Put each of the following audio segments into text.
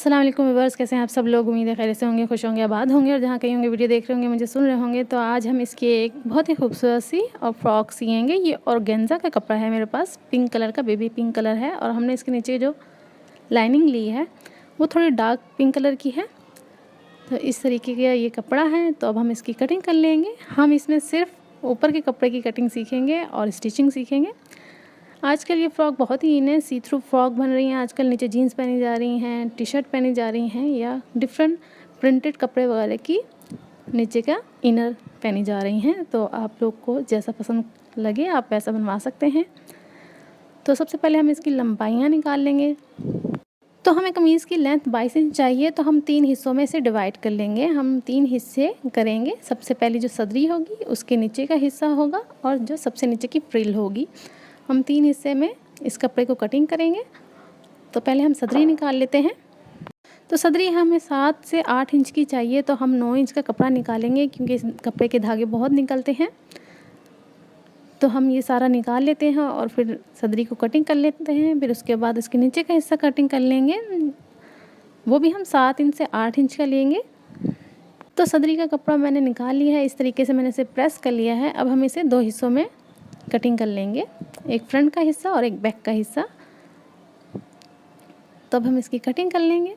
अस्सलाम वालेकुम व्यूअर्स, कैसे हैं आप सब लोग। उम्मीद है खैर से होंगे, खुश होंगे, आबाद होंगे और जहाँ कहीं होंगे वीडियो देख रहे होंगे, मुझे सुन रहे होंगे। तो आज हम इसकी एक बहुत ही खूबसूरत सी और फ्रॉक सिएंगे। ये ऑर्गेन्जा का कपड़ा है मेरे पास, पिंक कलर का, बेबी पिंक कलर है। और हमने इसके नीचे जो लाइनिंग ली है वो थोड़ी डार्क पिंक कलर की है। तो इस तरीके का ये कपड़ा है। तो अब हम इसकी कटिंग कर लेंगे। हम इसमें सिर्फ ऊपर के कपड़े की कटिंग सीखेंगे और स्टिचिंग सीखेंगे। आजकल ये फ़्रॉक बहुत ही इन है, सी थ्रू फ्रॉक बन रही हैं आजकल। नीचे जीन्स पहनी जा रही हैं, टी शर्ट पहनी जा रही हैं, या डिफरेंट प्रिंटेड कपड़े वगैरह की नीचे का इनर पहनी जा रही हैं। तो आप लोग को जैसा पसंद लगे आप वैसा बनवा सकते हैं। तो सबसे पहले हम इसकी लंबाइयाँ निकाल लेंगे। तो हमें कमीज़ की लेंथ 22 इंच चाहिए, तो हम 3 हिस्सों में इसे डिवाइड कर लेंगे। हम 3 हिस्से करेंगे। सबसे पहले जो सदरी होगी उसके नीचे का हिस्सा होगा और जो सबसे नीचे की फ्रिल होगी। हम 3 हिस्से में इस कपड़े को कटिंग करेंगे। तो पहले हम सदरी निकाल लेते हैं। तो सदरी हमें 7 से 8 इंच की चाहिए, तो हम 9 इंच का कपड़ा निकालेंगे क्योंकि इस कपड़े के धागे बहुत निकलते हैं। तो हम ये सारा निकाल लेते हैं और फिर सदरी को कटिंग कर लेते हैं। फिर उसके बाद इसके नीचे का हिस्सा कटिंग कर लेंगे, वो भी हम 7 इंच से 8 इंच का लेंगे। तो सदरी का कपड़ा मैंने निकाल लिया है। इस तरीके से मैंने इसे प्रेस कर लिया है। अब हम इसे 2 हिस्सों में कटिंग कर लेंगे, एक फ्रंट का हिस्सा और एक बैक का हिस्सा। तब हम इसकी कटिंग कर लेंगे।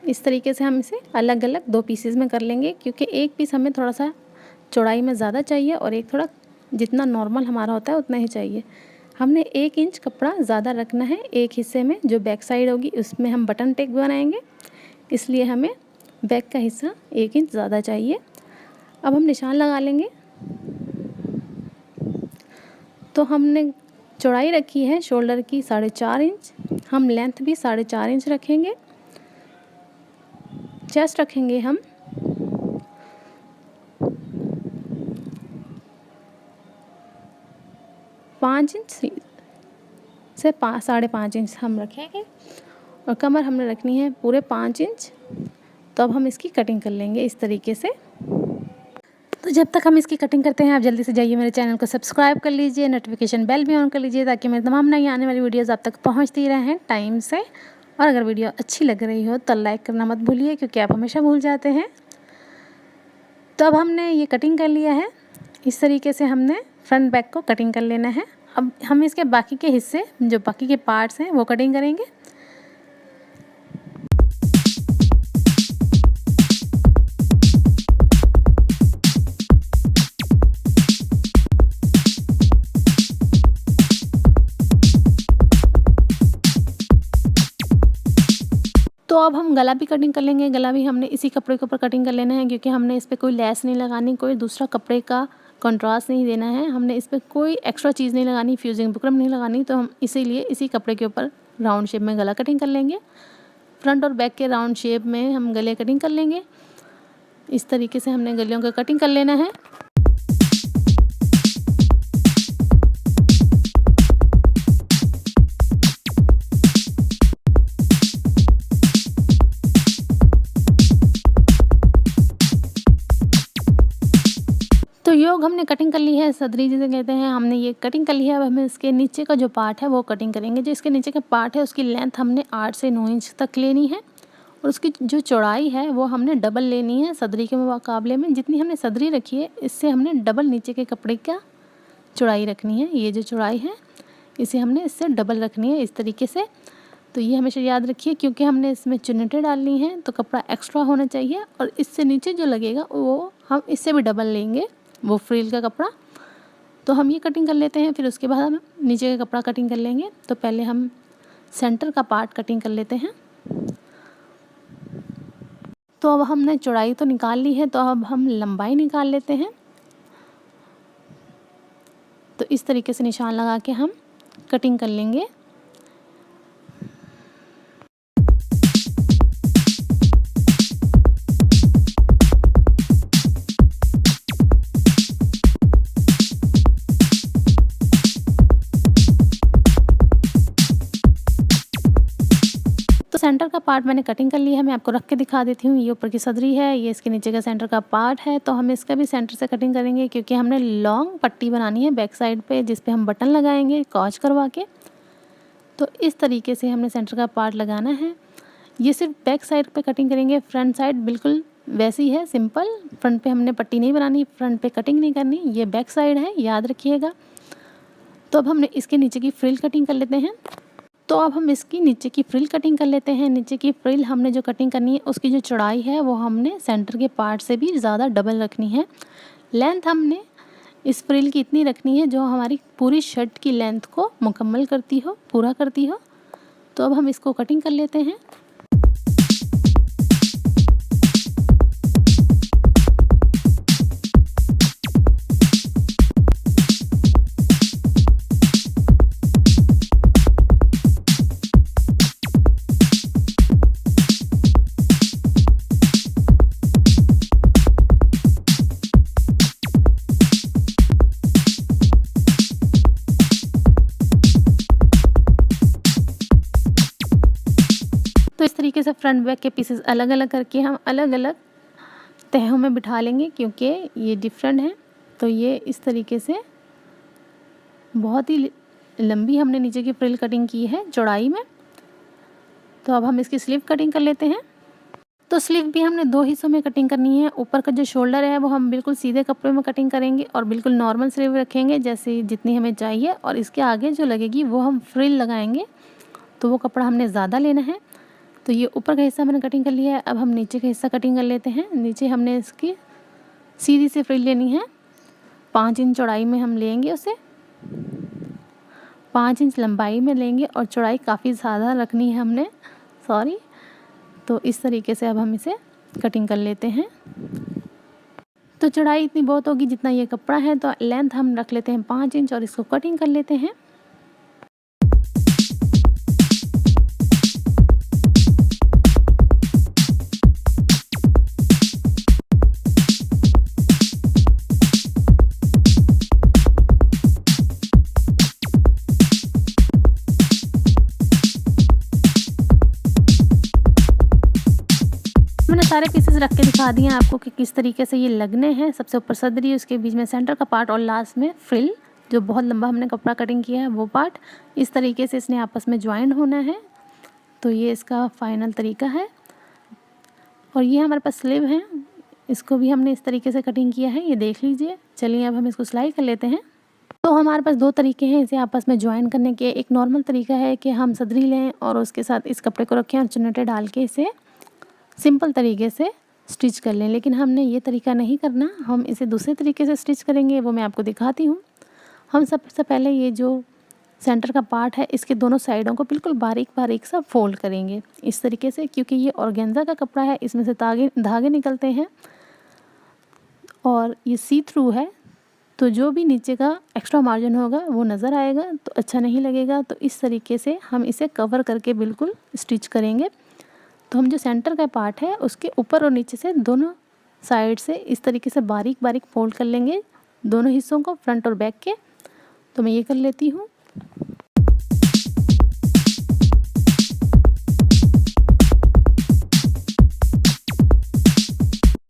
इस तरीके से हम इसे अलग अलग 2 पीसेस में कर लेंगे, क्योंकि एक पीस हमें थोड़ा सा चौड़ाई में ज़्यादा चाहिए और एक थोड़ा जितना नॉर्मल हमारा होता है उतना ही चाहिए। हमने 1 इंच कपड़ा ज़्यादा रखना है एक हिस्से में। जो बैक साइड होगी उसमें हम बटन टेक बनाएंगे, इसलिए हमें बैक का हिस्सा 1 इंच ज़्यादा चाहिए। अब हम निशान लगा लेंगे। तो हमने चौड़ाई रखी है शोल्डर की 4.5 इंच, हम लेंथ भी 4.5 इंच रखेंगे। चेस्ट रखेंगे हम 5 इंच से 5.5 इंच हम रखेंगे और कमर हमने रखनी है पूरे 5 इंच। तो अब हम इसकी कटिंग कर लेंगे इस तरीके से। तो जब तक हम इसकी कटिंग करते हैं आप जल्दी से जाइए मेरे चैनल को सब्सक्राइब कर लीजिए, नोटिफिकेशन बेल भी ऑन कर लीजिए, ताकि मेरी तमाम नई आने वाली वीडियोज़ आप तक पहुँचती रहें टाइम से। और अगर वीडियो अच्छी लग रही हो तो लाइक करना मत भूलिए, क्योंकि आप हमेशा भूल जाते हैं। तो अब हमने ये कटिंग कर लिया है। इस तरीके से हमने फ्रंट बैक को कटिंग कर लेना है। अब हम इसके बाकी के हिस्से, जो बाकी के पार्ट्स हैं, वो कटिंग करेंगे। तो अब हम गला भी कटिंग कर लेंगे। गला भी हमने इसी कपड़े के ऊपर कटिंग कर लेना है, क्योंकि हमने इस पर कोई लेस नहीं लगानी, कोई दूसरा कपड़े का कंट्रास्ट नहीं देना है। हमने इस पर कोई एक्स्ट्रा चीज़ नहीं लगानी, फ्यूजिंग बुकरम नहीं लगानी। तो हम इसीलिए इसी कपड़े के ऊपर राउंड शेप में गला कटिंग कर लेंगे। फ्रंट और बैक के राउंड शेप में हम गले कटिंग कर लेंगे। इस तरीके से हमने गलियों का कटिंग कर लेना है। तो योग हमने कटिंग कर ली है, सदरी जिसे कहते हैं, हमने ये कटिंग कर ली है। अब हमें इसके नीचे का जो पार्ट है वो कटिंग करेंगे। जो इसके नीचे का पार्ट है उसकी लेंथ हमने 8 से 9 इंच तक लेनी है और उसकी जो चौड़ाई है वो हमने डबल लेनी है सदरी के मुकाबले में। जितनी हमने सदरी रखी है इससे हमने डबल नीचे के कपड़े का चौड़ाई रखनी है। ये जो चौड़ाई है इसे हमने इससे डबल रखनी है इस तरीके से। तो ये हमेशा याद रखिए, क्योंकि हमने इसमें चुन्नटें डालनी है तो कपड़ा एक्स्ट्रा होना चाहिए और इससे नीचे जो लगेगा वो हम इससे भी डबल लेंगे, वो फ्रिल का कपड़ा। तो हम ये कटिंग कर लेते हैं। फिर उसके बाद हम नीचे का कपड़ा कटिंग कर लेंगे। तो पहले हम सेंटर का पार्ट कटिंग कर लेते हैं। तो अब हमने चौड़ाई तो निकाल ली है, तो अब हम लंबाई निकाल लेते हैं। तो इस तरीके से निशान लगा के हम कटिंग कर लेंगे। तो सेंटर का पार्ट मैंने कटिंग कर लिया है। मैं आपको रख के दिखा देती हूँ। ये ऊपर की सदरी है, ये इसके नीचे का सेंटर का पार्ट है। तो हम इसका भी सेंटर से कटिंग करेंगे, क्योंकि हमने लॉन्ग पट्टी बनानी है बैक साइड पे, जिस पे हम बटन लगाएंगे कॉज करवा के। तो इस तरीके से हमने सेंटर का पार्ट लगाना है। ये सिर्फ बैक साइड पे कटिंग करेंगे, फ्रंट साइड बिल्कुल वैसी है सिंपल। फ्रंट पे हमने पट्टी नहीं बनानी, फ्रंट पे कटिंग नहीं करनी, ये बैक साइड है, याद रखिएगा। तो अब हमने इसके नीचे की फ्रिल कटिंग कर लेते हैं। तो अब हम इसकी नीचे की फ्रिल कटिंग कर लेते हैं। नीचे की फ्रिल हमने जो कटिंग करनी है उसकी जो चौड़ाई है वो हमने सेंटर के पार्ट से भी ज़्यादा डबल रखनी है। लेंथ हमने इस फ्रिल की इतनी रखनी है जो हमारी पूरी शर्ट की लेंथ को मुकम्मल करती हो, पूरा करती हो। तो अब हम इसको कटिंग कर लेते हैं। तो इस तरीके से फ्रंट बैक के पीसेस अलग अलग करके हम अलग अलग तहों में बिठा लेंगे, क्योंकि ये डिफरेंट है। तो ये इस तरीके से बहुत ही लंबी हमने नीचे की फ्रिल कटिंग की है चौड़ाई में। तो अब हम इसकी स्लीव कटिंग कर लेते हैं। तो स्लीव भी हमने 2 हिस्सों में कटिंग करनी है। ऊपर का जो शोल्डर है वो हम बिल्कुल सीधे कपड़े में कटिंग करेंगे और बिल्कुल नॉर्मल स्लीव रखेंगे जैसे जितनी हमें चाहिए, और इसके आगे जो लगेगी वो हम फ्रिल लगाएंगे। तो वो कपड़ा हमने ज़्यादा लेना है। तो ये ऊपर का हिस्सा मैंने कटिंग कर लिया है। अब हम नीचे का हिस्सा कटिंग कर लेते हैं। नीचे हमने इसकी सीधी सी फ्रिल लेनी है, 5 इंच चौड़ाई में हम लेंगे उसे, 5 इंच लंबाई में लेंगे और चौड़ाई काफ़ी ज़्यादा रखनी है हमने, सॉरी। तो इस तरीके से अब हम इसे कटिंग कर लेते हैं। तो चौड़ाई इतनी बहुत होगी जितना ये कपड़ा है, तो लेंथ हम रख लेते हैं 5 इंच और इसको कटिंग कर लेते हैं। मैंने सारे पीसेस रख के दिखा दिए हैं आपको कि किस तरीके से ये लगने हैं। सबसे ऊपर सदरी, उसके बीच में सेंटर का पार्ट और लास्ट में फ्रिल, जो बहुत लंबा हमने कपड़ा कटिंग किया है वो पार्ट। इस तरीके से इसने आपस में ज्वाइन होना है। तो ये इसका फाइनल तरीका है। और ये हमारे पास स्लीव है, इसको भी हमने इस तरीके से कटिंग किया है, ये देख लीजिए। चलिए अब हम इसको सिलाई कर लेते हैं। तो हमारे पास 2 तरीके हैं इसे आपस में ज्वाइन करने के। एक नॉर्मल तरीका है कि हम सदरी लें और उसके साथ इस कपड़े को रखें और चुन्नटे डाल के इसे सिंपल तरीके से स्टिच कर लें, लेकिन हमने ये तरीका नहीं करना। हम इसे दूसरे तरीके से स्टिच करेंगे, वो मैं आपको दिखाती हूँ। हम सबसे पहले ये जो सेंटर का पार्ट है इसके दोनों साइडों को बिल्कुल बारीक बारीक सा फोल्ड करेंगे इस तरीके से, क्योंकि ये ऑर्गेन्जा का कपड़ा है, इसमें से धागे निकलते हैं और ये सी थ्रू है। तो जो भी नीचे का एक्स्ट्रा मार्जिन होगा वो नज़र आएगा, तो अच्छा नहीं लगेगा। तो इस तरीके से हम इसे कवर करके बिल्कुल स्टिच करेंगे। तो हम जो सेंटर का पार्ट है उसके ऊपर और नीचे से दोनों साइड से इस तरीके से बारीक बारीक फोल्ड कर लेंगे दोनों हिस्सों को, फ्रंट और बैक के। तो मैं ये कर लेती हूँ।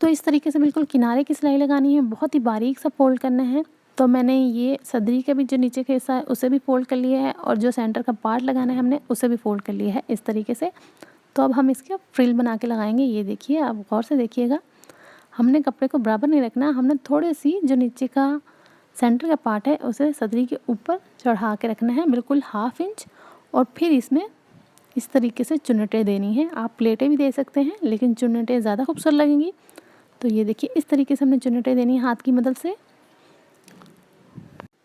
तो इस तरीके से बिल्कुल किनारे की सिलाई लगानी है, बहुत ही बारीक सा फोल्ड करना है। तो मैंने ये सदरी का भी जो नीचे का हिस्सा है उसे भी फोल्ड कर लिया है और जो सेंटर का पार्ट लगाना है हमने उसे भी फोल्ड कर लिया है इस तरीके से। तो अब हम इसके फ्रिल बना के लगाएंगे। ये देखिए, आप गौर से देखिएगा, हमने कपड़े को बराबर नहीं रखना, हमने थोड़ी सी जो नीचे का सेंटर का पार्ट है उसे सदरी के ऊपर चढ़ा के रखना है, बिल्कुल 1/2 इंच। और फिर इसमें इस तरीके से चुन्नटें देनी है। आप प्लेटें भी दे सकते हैं, लेकिन चुन्नटें ज़्यादा खूबसूरत लगेंगी। तो ये देखिए, इस तरीके से हमने चुन्नटें देनी है हाथ की मदद से,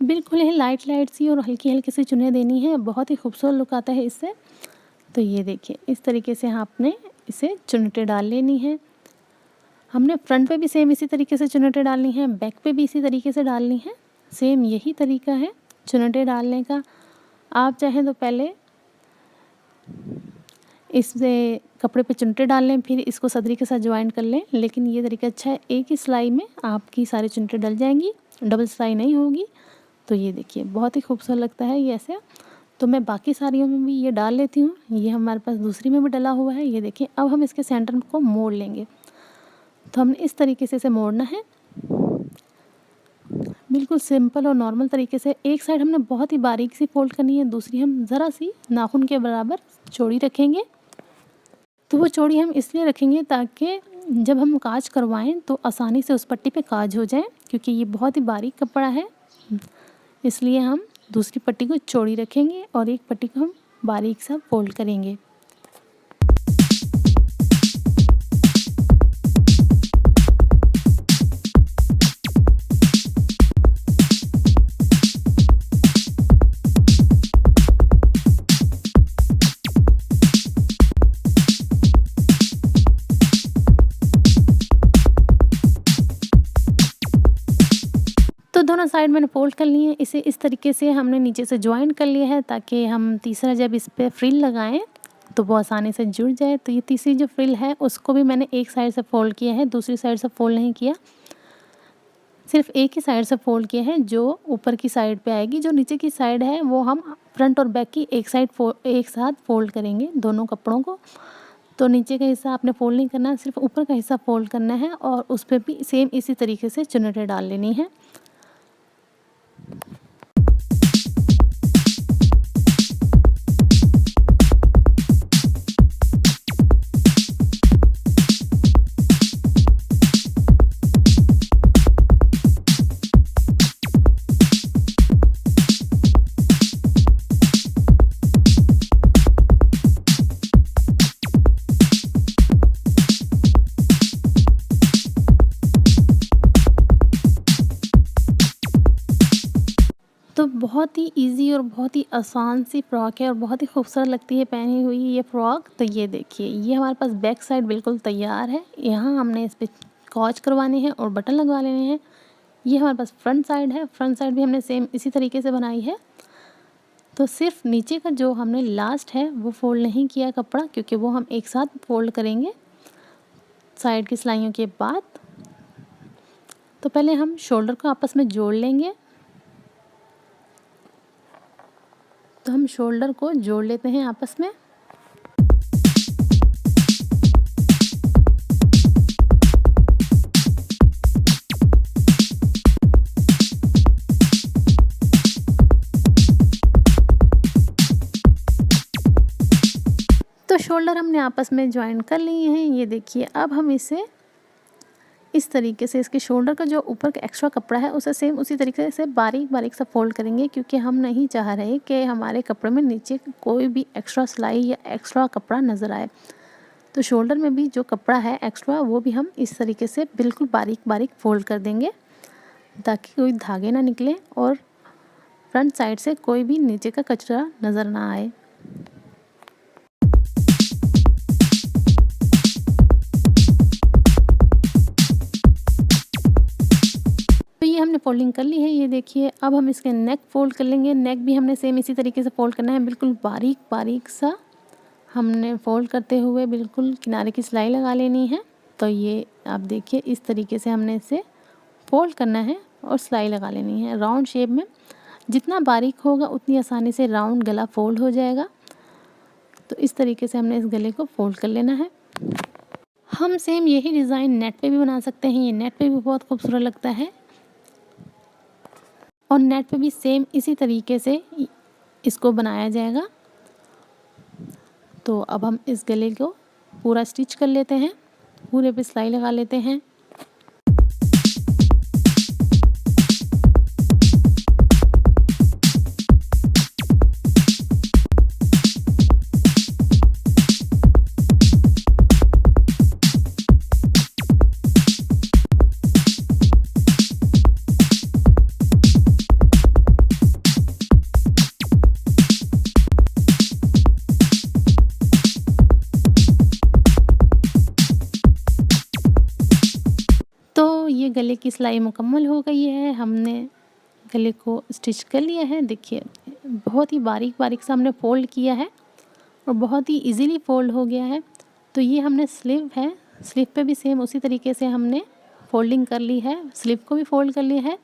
बिल्कुल ही लाइट लाइट सी और हल्की हल्की सी चुन्ने देनी है, बहुत ही खूबसूरत लुक आता है इससे। तो ये देखिए, इस तरीके से आपने इसे चुन्नटें डाल लेनी है। हमने फ्रंट पे भी सेम इसी तरीके से चुन्नटें डालनी है, बैक पे भी इसी तरीके से डालनी है। सेम यही तरीका है चुन्नटें डालने का। आप चाहें तो पहले इससे कपड़े पे चुन्नटें डाल लें, फिर इसको सदरी के साथ ज्वाइन कर लें, लेकिन ये तरीका अच्छा है, एक ही सिलाई में आपकी सारी चुन्नटें डल जाएंगी, डबल सिलाई नहीं होगी। तो ये देखिए, बहुत ही खूबसूरत लगता है ये ऐसे। तो मैं बाकी साड़ियों में भी ये डाल लेती हूँ, ये हमारे पास दूसरी में भी डला हुआ है। ये देखिए, अब हम इसके सेंटर को मोड़ लेंगे। तो हमने इस तरीके से इसे मोड़ना है, बिल्कुल सिंपल और नॉर्मल तरीके से एक साइड हमने बहुत ही बारीक सी फोल्ड करनी है, दूसरी हम ज़रा सी नाखून के बराबर चौड़ी रखेंगे। तो वो चौड़ी हम इसलिए रखेंगे ताकि जब हम काज करवाएं तो आसानी से उस पट्टी पे काज हो जाए, क्योंकि ये बहुत ही बारीक कपड़ा है, इसलिए हम दूसरी पट्टी को चौड़ी रखेंगे और एक पट्टी को हम बारीक सा फोल्ड करेंगे। तो दोनों साइड मैंने फोल्ड कर लिए हैं। इसे इस तरीके से हमने नीचे से ज्वाइन कर लिया है ताकि हम तीसरा जब इस पे फ्रिल लगाएं तो वो आसानी से जुड़ जाए। तो ये तीसरी जो फ्रिल है उसको भी मैंने एक साइड से फोल्ड किया है, दूसरी साइड से फोल्ड नहीं किया, सिर्फ एक ही साइड से फोल्ड किया है जो ऊपर की साइड पे आएगी। जो नीचे की साइड है वो हम फ्रंट और बैक की एक साथ फोल्ड करेंगे दोनों कपड़ों को। तो नीचे का हिस्सा आपने फोल्ड नहीं करना है, सिर्फ ऊपर का हिस्सा फोल्ड करना है और उस पर भी सेम इसी तरीके से चुन्नटें डाल लेनी है। तो बहुत ही इजी और बहुत ही आसान सी फ्रॉक है और बहुत ही खूबसूरत लगती है पहनी हुई ये फ्रॉक। तो ये देखिए, ये हमारे पास बैक साइड बिल्कुल तैयार है। यहाँ हमने इस पर कॉच करवाने हैं और बटन लगवा लेने हैं। ये हमारे पास फ्रंट साइड है, फ्रंट साइड भी हमने सेम इसी तरीके से बनाई है। तो सिर्फ नीचे का जो हमने लास्ट है वो फोल्ड नहीं किया कपड़ा, क्योंकि वो हम एक साथ फोल्ड करेंगे साइड की सिलाइयों के बाद। तो पहले हम शोल्डर को आपस में जोड़ लेंगे। तो हम शोल्डर को जोड़ लेते हैं आपस में। तो शोल्डर हमने आपस में ज्वाइन कर लिए हैं। ये देखिए, अब हम इसे इस तरीके से इसके शोल्डर का जो ऊपर का एक्स्ट्रा कपड़ा है उसे सेम उसी तरीके से बारीक बारीक सा फोल्ड करेंगे, क्योंकि हम नहीं चाह रहे कि हमारे कपड़े में नीचे कोई भी एक्स्ट्रा सिलाई या एक्स्ट्रा कपड़ा नज़र आए। तो शोल्डर में भी जो कपड़ा है एक्स्ट्रा वो भी हम इस तरीके से बिल्कुल बारीक बारीक फोल्ड कर देंगे ताकि कोई धागे ना निकले और फ्रंट साइड से कोई भी नीचे का कचरा नज़र ना आए। हमने फोल्डिंग कर ली है। ये देखिए, अब हम इसके नेक फोल्ड कर लेंगे। नेक भी हमने सेम इसी तरीके से फोल्ड करना है, बिल्कुल बारीक बारीक सा हमने फोल्ड करते हुए बिल्कुल किनारे की सिलाई लगा लेनी है। तो ये आप देखिए, इस तरीके से हमने इसे फोल्ड करना है और सिलाई लगा लेनी है राउंड शेप में। जितना बारीक होगा उतनी आसानी से राउंड गला फोल्ड हो जाएगा। तो इस तरीके से हमने इस गले को फोल्ड कर लेना है। हम सेम यही डिज़ाइन नेट पे भी बना सकते हैं। ये नेट पे भी बहुत खूबसूरत लगता है और नेट पे भी सेम इसी तरीके से इसको बनाया जाएगा। तो अब हम इस गले को पूरा स्टिच कर लेते हैं, पूरे पे सिलाई लगा लेते हैं। ये गले की सिलाई मुकम्मल हो गई है। हमने गले को स्टिच कर लिया है। देखिए, बहुत ही बारीक बारीक सा हमने फ़ोल्ड किया है और बहुत ही इजीली फ़ोल्ड हो गया है। तो ये हमने स्लीव है, स्लीव पे भी सेम उसी तरीके से हमने फ़ोल्डिंग कर ली है। स्लीव को भी फ़ोल्ड कर लिया है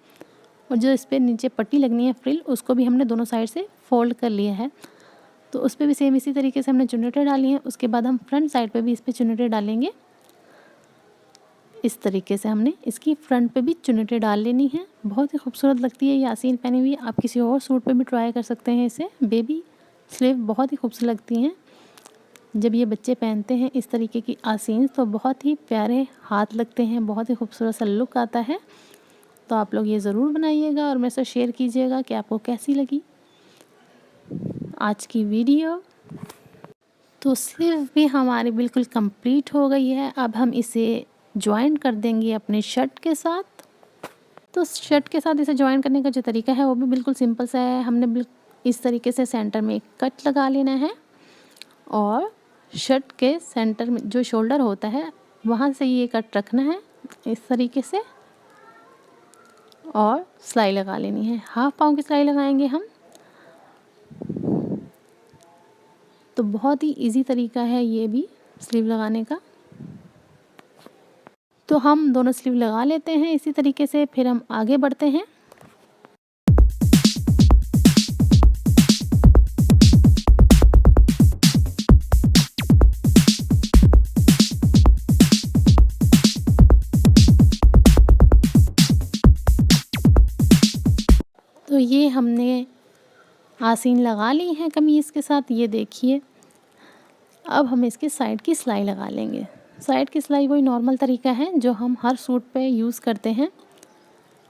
और जो इस पर नीचे पट्टी लगनी है फ्रिल, उसको भी हमने दोनों साइड से फ़ोल्ड कर लिया है। तो उस पर भी सेम इसी तरीके से हमने चुन्नटें डाली हैं। उसके बाद हम फ्रंट साइड पे भी इस पर चुन्नटें डालेंगे। इस तरीके से हमने इसकी फ्रंट पे भी चुन्नटें डाल लेनी है। बहुत ही खूबसूरत लगती है ये आसीन पहनी हुई। आप किसी और सूट पे भी ट्राई कर सकते हैं इसे। बेबी स्लीव बहुत ही खूबसूरत लगती हैं जब ये बच्चे पहनते हैं इस तरीके की आसीन, तो बहुत ही प्यारे हाथ लगते हैं, बहुत ही खूबसूरत सा लुक आता है। तो आप लोग ये ज़रूर बनाइएगा और मेरे साथ शेयर कीजिएगा कि आपको कैसी लगी आज की वीडियो। तो स्लीव भी हमारी बिल्कुल कंप्लीट हो गई है। अब हम इसे जॉइन कर देंगे अपने शर्ट के साथ। तो शर्ट के साथ इसे जॉइन करने का जो तरीका है वो भी बिल्कुल सिंपल सा है। हमने इस तरीके से सेंटर में एक कट लगा लेना है और शर्ट के सेंटर में जो शोल्डर होता है वहाँ से ये कट रखना है इस तरीके से और सिलाई लगा लेनी है। हाफ पाँव की सिलाई लगाएंगे हम। तो बहुत ही इजी तरीका है ये भी स्लीव लगाने का। तो हम दोनों स्लीव लगा लेते हैं इसी तरीके से, फिर हम आगे बढ़ते हैं। तो ये हमने आसीन लगा ली है कमीज़ के साथ, ये देखिए। अब हम इसके साइड की सिलाई लगा लेंगे। साइड की सिलाई वही नॉर्मल तरीका है जो हम हर सूट पे यूज़ करते हैं।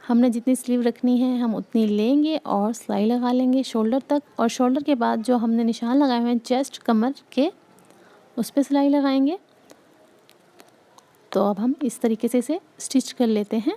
हमने जितनी स्लीव रखनी है हम उतनी लेंगे और सिलाई लगा लेंगे शोल्डर तक, और शोल्डर के बाद जो हमने निशान लगाए हुए हैं चेस्ट कमर के उस पर सिलाई लगाएंगे। तो अब हम इस तरीके से इसे स्टिच कर लेते हैं।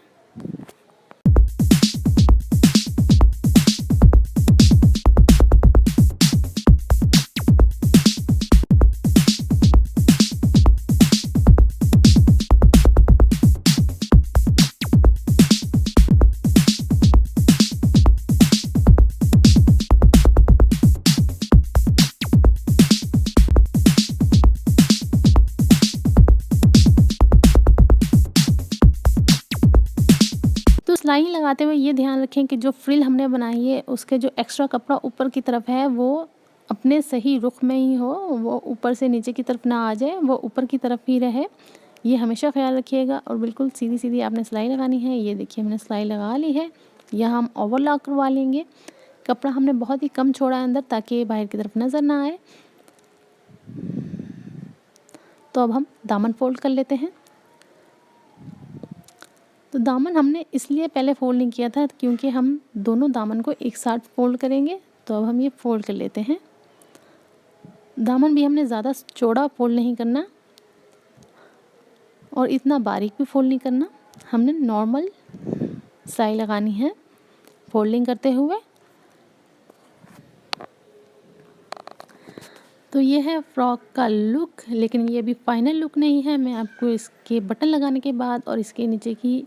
सिलाई लगाते हुए ये ध्यान रखें कि जो फ्रिल हमने बनाई है उसके जो एक्स्ट्रा कपड़ा ऊपर की तरफ है वो अपने सही रुख में ही हो, वो ऊपर से नीचे की तरफ ना आ जाए, वो ऊपर की तरफ ही रहे। ये हमेशा ख्याल रखिएगा। और बिल्कुल सीधी सीधी आपने सिलाई लगानी है। ये देखिए हमने सिलाई लगा ली है। यहाँ हम ओवरलॉक करवा लेंगे। कपड़ा हमने बहुत ही कम छोड़ा है अंदर ताकि बाहर की तरफ नज़र ना आए। तो अब हम दामन फोल्ड कर लेते हैं। तो दामन हमने इसलिए पहले फ़ोल्ड नहीं किया था क्योंकि हम दोनों दामन को एक साथ फ़ोल्ड करेंगे। तो अब हम ये फ़ोल्ड कर लेते हैं। दामन भी हमने ज़्यादा चौड़ा फ़ोल्ड नहीं करना और इतना बारीक भी फ़ोल्ड नहीं करना। हमने नॉर्मल सिलाई लगानी है फ़ोल्डिंग करते हुए। तो ये है फ्रॉक का लुक, लेकिन ये अभी फाइनल लुक नहीं है। मैं आपको इसके बटन लगाने के बाद और इसके नीचे की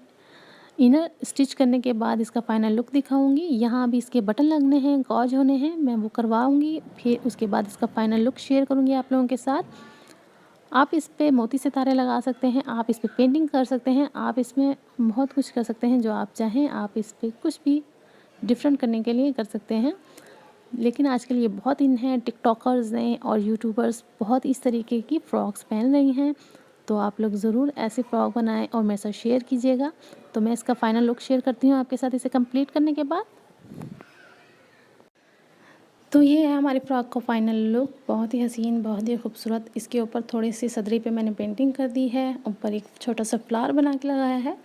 इनर स्टिच करने के बाद इसका फाइनल लुक दिखाऊंगी। यहाँ अभी इसके बटन लगने हैं, गॉज होने हैं, मैं वो करवाऊंगी। फिर उसके बाद इसका फाइनल लुक शेयर करूंगी आप लोगों के साथ। आप इस पे मोती सितारे लगा सकते हैं, आप इस पे पेंटिंग कर सकते हैं, आप इसमें बहुत कुछ कर सकते हैं जो आप चाहें। आप इस पे कुछ भी डिफरेंट करने के लिए कर सकते हैं। लेकिन आजकल ये बहुत इन है, टिकटॉकर्स हैं और यूट्यूबर्स बहुत इस तरीके की फ़्रॉक्स पहन रही हैं। तो आप लोग ज़रूर ऐसे फ़्रॉक बनाएं और मेरे साथ शेयर कीजिएगा। तो मैं इसका फ़ाइनल लुक शेयर करती हूँ आपके साथ इसे कंप्लीट करने के बाद। तो ये है हमारी फ़्रॉक का फ़ाइनल लुक। बहुत ही हसीन, बहुत ही खूबसूरत। इसके ऊपर थोड़ी सी सदरी पे मैंने पेंटिंग कर दी है, ऊपर एक छोटा सा फ्लावर बना के लगाया है।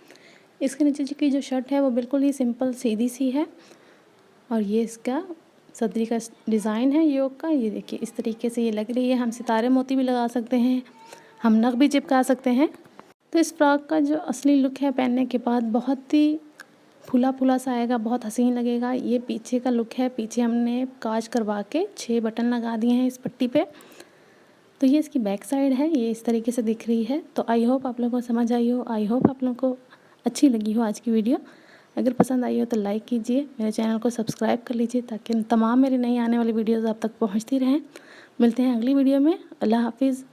इसके नीचे की जो शर्ट है वो बिल्कुल ही सिंपल सीधी सी है और ये इसका सदरी का डिज़ाइन है योग का। ये देखिए इस तरीके से ये लग रही है। हम सितारे मोती भी लगा सकते हैं, हम नग भी चिपका सकते हैं। तो इस फ्रॉक का जो असली लुक है पहनने के बाद बहुत ही फूला फूला सा आएगा, बहुत हसीन लगेगा। ये पीछे का लुक है। पीछे हमने काज करवा के 6 बटन लगा दिए हैं इस पट्टी पे। तो ये इसकी बैक साइड है, ये इस तरीके से दिख रही है। तो आई होप आप लोगों को समझ आई हो, आई होप आप लोगों को अच्छी लगी हो आज की वीडियो। अगर पसंद आई हो तो लाइक कीजिए, मेरे चैनल को सब्सक्राइब कर लीजिए ताकि तमाम मेरी नई आने वाली वीडियोज़ आप तक पहुँचती रहें। मिलते हैं अगली वीडियो में। अल्लाह हाफिज़।